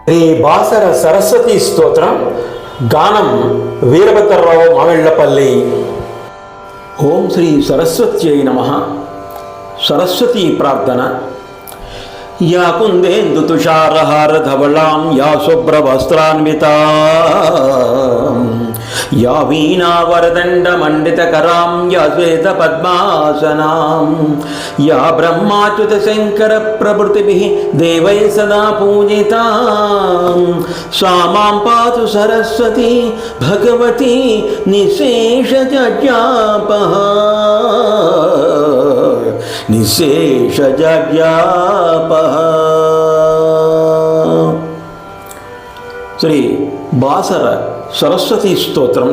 శ్రీ బాసర సరస్వతి స్తోత్రం గానం వీరభద్రరావు మామిళ్ళపల్లి. ఓం శ్రీ సరస్వత్యై నమః. సరస్వతీ ప్రార్థన. యా కుందేందు తుషారహార ధవళాం యా శుభ్రవస్త్రాన్వితాం యా వీణావరదండ మండితకరాం యా శ్వేత పద్మాసనాం యా బ్రహ్మాచ్యుత శంకర ప్రభృతిభిః దేవై సదా పూజితాం సా మాం పాతు సరస్వతి భగవతి నిశేషజజ్ఞాపః నిశేషజజ్ఞాపః. శ్రీ బాసర సరస్వతి స్తోత్రం.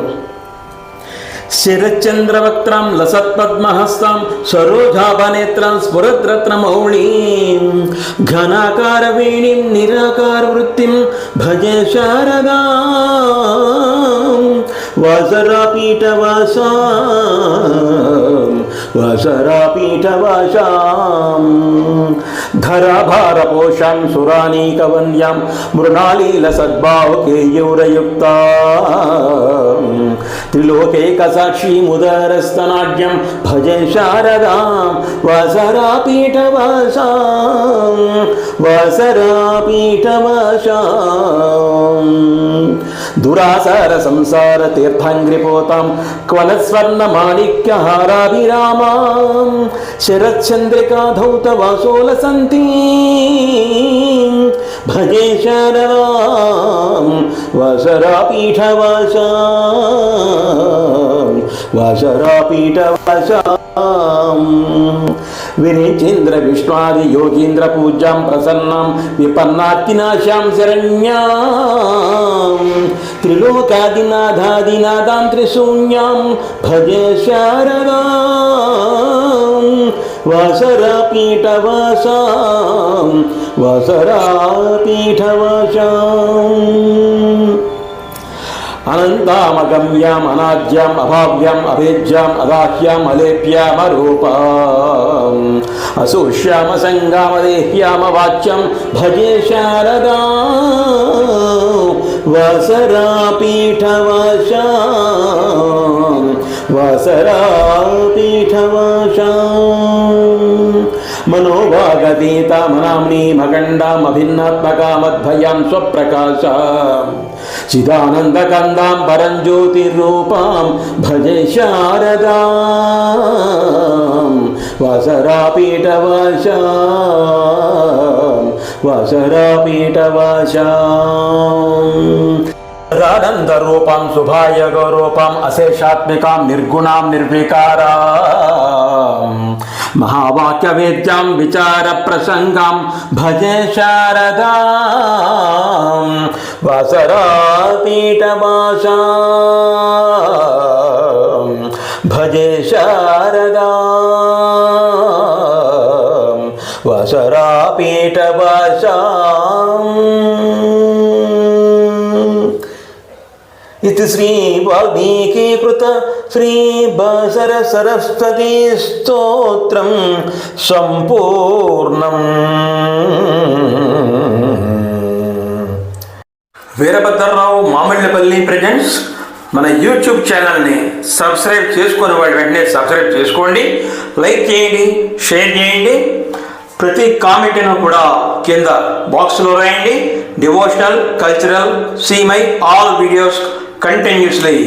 శరచంద్రవక్త్రం లసత్పద్మహస్తాం సరోజాభనేత్రం స్ఫురద్రత్నమౌళీం ఘనాకారవేణీం నిరాకారవృత్తిం భజే శారదాం వాసరాపీఠవాసాం వాసరాపీఠవాసాం ధరాభారపోషాం సురానీకవన్యాం మృణాలీలసద్భావకేయూరయుక్తాం త్రిలోకైకసాక్షీముదరస్తనాఢ్యం భజే శారదాం వాసరాపీఠవాసాం వాసరాపీఠవాసాం దురాసార సంసార తీర్థాంగ్రిపోతాం క్వలస్వర్ణమాణిక్యహారాభిరామాం శరచ్చంద్రికాధౌతవాసోలసంతీ భజే శారదాం వాసరాపీఠవాసాం వాసరాపీఠవాసాం విరేచేంద్ర విష్ణాది యోగీంద్ర పూజ్యాం ప్రసన్నాం విపన్నార్తినాశాం శరణ్యాం త్రిలోకాదినాథాదినాదాం త్రిశూన్యాం భజే శారదాం వాసరాపీఠవాసాం వాసరాపీఠవాసాం అనంతామగమ్యాం అనాద్యాం అభావ్యాం అభేజ్యాం అదాహ్యాం అలేప్యాం అరూపాం అసూష్యామ సంగామదేహ్యామ వాచ్యం భజే శారదాం వాసరాపీఠవాసాం వాసరాపీఠవాసాం మనోభాగతీతామనాంనీమఖండామభిన్నాత్మకామద్భయాం స్వప్రకాశాం చిదానందకందాం పరంజ్యోతిరూపాం భజే శారదాం వాసరాపీఠవాసాం వాసరాపీఠవాసాం రానందరూపం శుభాయగరూపం అశేషాత్మికాం నిర్గుణాం నిర్వికారాం మహావాక్యవేద్యాం విచార ప్రసంగాం భజే శారదాం వాసరాపీఠవాసాం భజే శారదాం వాసరాపీఠవాసాం. ఇది శ్రీ వాల్మీకీకృత శ్రీ బాసర సరస్వతీ స్తోత్రం సంపూర్ణం. వీరభద్రరావు మామిళ్ళపల్లి ప్రెజెంట్స్ మన యూట్యూబ్ ఛానల్ని సబ్స్క్రైబ్ చేసుకునే వాళ్ళు వెంటనే సబ్స్క్రైబ్ చేసుకోండి, లైక్ చేయండి, షేర్ చేయండి. ప్రతి కామెంట్ను కూడా కింద బాక్స్లో రాయండి. Devotional, cultural, see my all videos continuously.